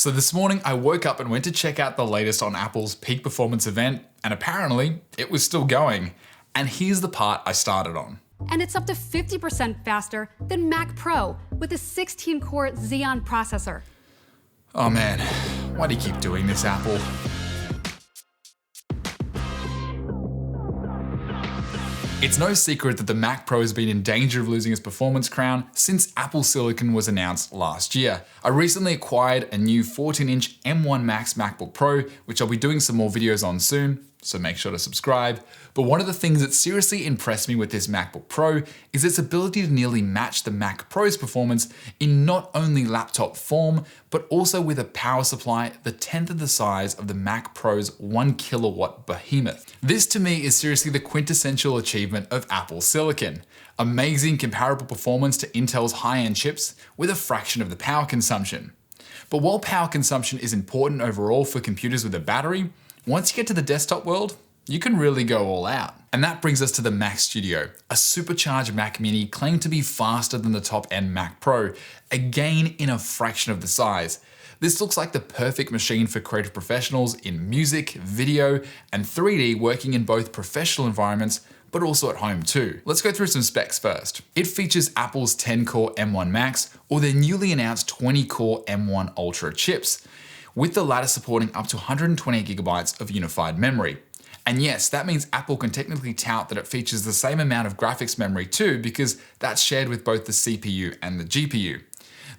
So this morning I woke up and went to check out the latest on Apple's peak performance event, and apparently it was still going. And here's the part I started on. And it's up to 50% faster than Mac Pro with a 16-core Xeon processor. Oh man, why do you keep doing this, Apple? It's no secret that the Mac Pro has been in danger of losing its performance crown since Apple Silicon was announced last year. I recently acquired a new 14-inch M1 Max MacBook Pro, which I'll be doing some more videos on soon, so make sure to subscribe. But one of the things that seriously impressed me with this MacBook Pro is its ability to nearly match the Mac Pro's performance in not only laptop form, but also with a power supply the 10th of the size of the Mac Pro's 1 kilowatt behemoth. This to me is seriously the quintessential achievement of Apple Silicon. Amazing comparable performance to Intel's high-end chips with a fraction of the power consumption. But while power consumption is important overall for computers with a battery, once you get to the desktop world, you can really go all out. And that brings us to the Mac Studio, a supercharged Mac Mini claimed to be faster than the top-end Mac Pro, again in a fraction of the size. This looks like the perfect machine for creative professionals in music, video, and 3D working in both professional environments, but also at home too. Let's go through some specs first. It features Apple's 10-core M1 Max or their newly announced 20-core M1 Ultra chips, with the latter supporting up to 128 gigabytes of unified memory. And yes, that means Apple can technically tout that it features the same amount of graphics memory too, because that's shared with both the CPU and the GPU.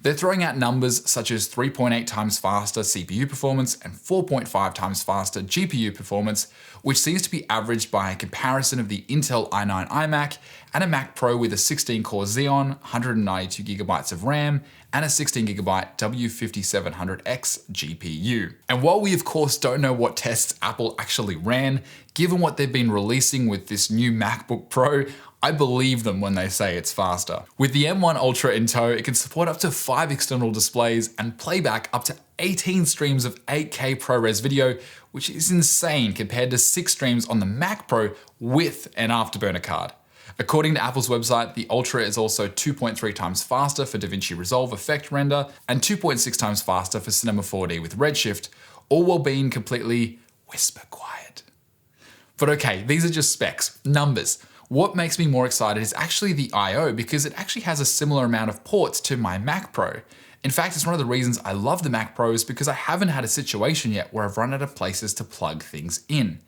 They're throwing out numbers such as 3.8 times faster CPU performance and 4.5 times faster GPU performance, which seems to be averaged by a comparison of the Intel i9 iMac and a Mac Pro with a 16-core Xeon, 192 gigabytes of RAM, and a 16GB W5700X GPU. And while we of course don't know what tests Apple actually ran, given what they've been releasing with this new MacBook Pro, I believe them when they say it's faster. With the M1 Ultra in tow, it can support up to 5 external displays and playback up to 18 streams of 8K ProRes video, which is insane compared to 6 streams on the Mac Pro with an Afterburner card. According to Apple's website, the Ultra is also 2.3 times faster for DaVinci Resolve effect render and 2.6 times faster for Cinema 4D with Redshift, all while being completely whisper quiet. But okay, these are just specs, numbers. What makes me more excited is actually the I/O, because it actually has a similar amount of ports to my Mac Pro. In fact, it's one of the reasons I love the Mac Pros, because I haven't had a situation yet where I've run out of places to plug things in.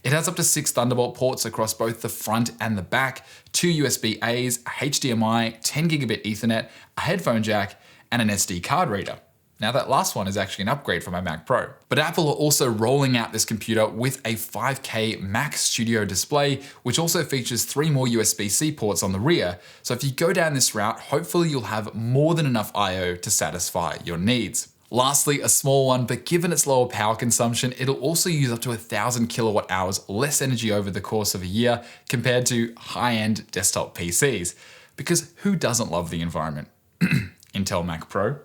It has up to 6 Thunderbolt ports across both the front and the back, 2 USB-As, a HDMI, 10 gigabit Ethernet, a headphone jack, and an SD card reader. Now that last one is actually an upgrade from my Mac Pro. But Apple are also rolling out this computer with a 5K Mac Studio display, which also features 3 more USB-C ports on the rear. So if you go down this route, hopefully you'll have more than enough I/O to satisfy your needs. Lastly, a small one, but given its lower power consumption, it'll also use up to 1,000 kilowatt hours less energy over the course of a year compared to high-end desktop PCs. Because who doesn't love the environment? Intel Mac Pro.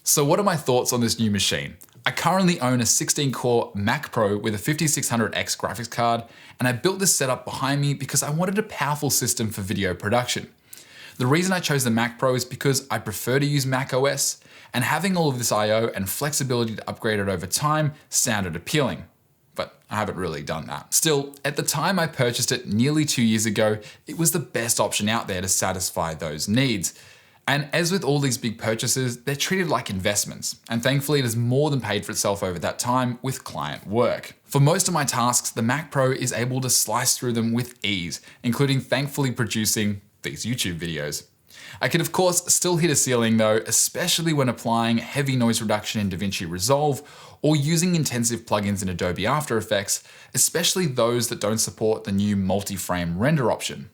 So what are my thoughts on this new machine? I currently own a 16-core Mac Pro with a 5600X graphics card, and I built this setup behind me because I wanted a powerful system for video production. The reason I chose the Mac Pro is because I prefer to use Mac OS, and having all of this I/O and flexibility to upgrade it over time sounded appealing. But I haven't really done that. Still, at the time I purchased it nearly 2 years ago, it was the best option out there to satisfy those needs. And as with all these big purchases, they're treated like investments, and thankfully it has more than paid for itself over that time with client work. For most of my tasks, the Mac Pro is able to slice through them with ease, including thankfully producing these YouTube videos. I can of course still hit a ceiling though, especially when applying heavy noise reduction in DaVinci Resolve or using intensive plugins in Adobe After Effects, especially those that don't support the new multi-frame render option.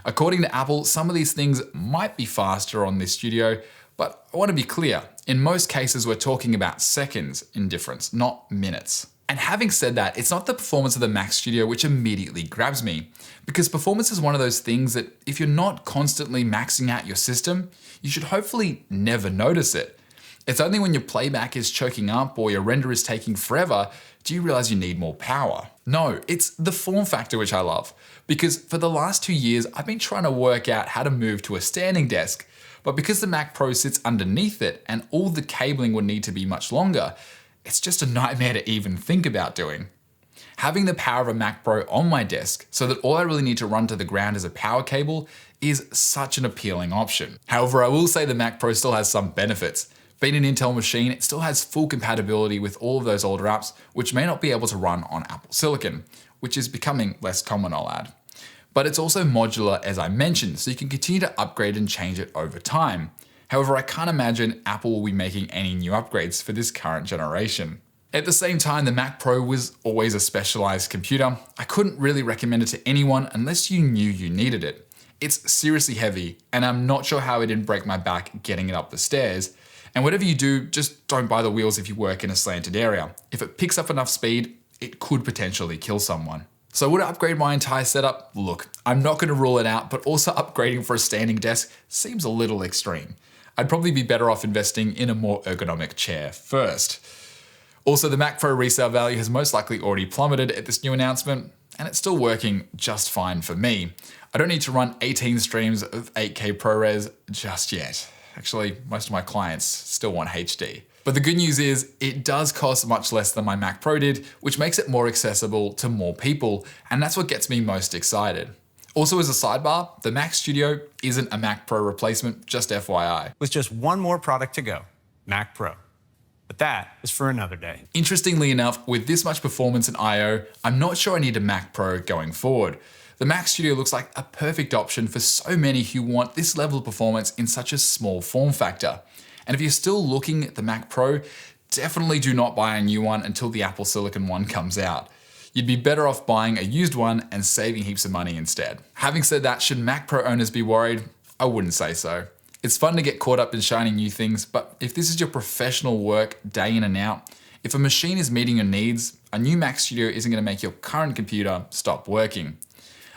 According to Apple, some of these things might be faster on this studio, but I want to be clear, in most cases we're talking about seconds in difference, not minutes. And having said that, it's not the performance of the Mac Studio which immediately grabs me, because performance is one of those things that if you're not constantly maxing out your system, you should hopefully never notice it. It's only when your playback is choking up or your render is taking forever do you realize you need more power. No, it's the form factor which I love, because for the last 2 years I've been trying to work out how to move to a standing desk, But because the Mac Pro sits underneath it and all the cabling would need to be much longer, it's just a nightmare to even think about doing. Having the power of a Mac Pro on my desk so that all I really need to run to the ground is a power cable is such an appealing option. However, I will say the Mac Pro still has some benefits. Being an Intel machine, it still has full compatibility with all of those older apps, which may not be able to run on Apple Silicon, which is becoming less common, I'll add. But it's also modular, as I mentioned, so you can continue to upgrade and change it over time. However, I can't imagine Apple will be making any new upgrades for this current generation. At the same time, the Mac Pro was always a specialized computer. I couldn't really recommend it to anyone unless you knew you needed it. It's seriously heavy, and I'm not sure how it didn't break my back getting it up the stairs. And whatever you do, just don't buy the wheels if you work in a slanted area. If it picks up enough speed, it could potentially kill someone. So would I upgrade my entire setup? Look, I'm not going to rule it out, but also upgrading for a standing desk seems a little extreme. I'd probably be better off investing in a more ergonomic chair first. Also, the Mac Pro resale value has most likely already plummeted at this new announcement, and it's still working just fine for me. I don't need to run 18 streams of 8K ProRes just yet. Actually, most of my clients still want HD. But the good news is it does cost much less than my Mac Pro did, which makes it more accessible to more people, and that's what gets me most excited. Also, as a sidebar, the Mac Studio isn't a Mac Pro replacement, just FYI. With just one more product to go, Mac Pro. But that is for another day. Interestingly enough, with this much performance and I/O, I'm not sure I need a Mac Pro going forward. The Mac Studio looks like a perfect option for so many who want this level of performance in such a small form factor. And if you're still looking at the Mac Pro, definitely do not buy a new one until the Apple Silicon one comes out. You'd be better off buying a used one and saving heaps of money instead. Having said that, should Mac Pro owners be worried? I wouldn't say so. It's fun to get caught up in shiny new things, but if this is your professional work day in and out, if a machine is meeting your needs, a new Mac Studio isn't going to make your current computer stop working.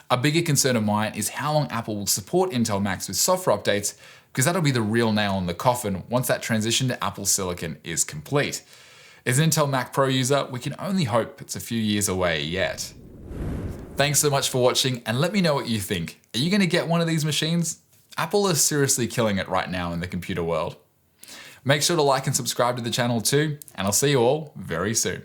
A bigger concern of mine is how long Apple will support Intel Macs with software updates, because that'll be the real nail in the coffin once that transition to Apple Silicon is complete. As an Intel Mac Pro user, we can only hope it's a few years away yet. Thanks so much for watching, and let me know what you think. Are you going to get one of these machines? Apple is seriously killing it right now in the computer world. Make sure to like and subscribe to the channel too, and I'll see you all very soon.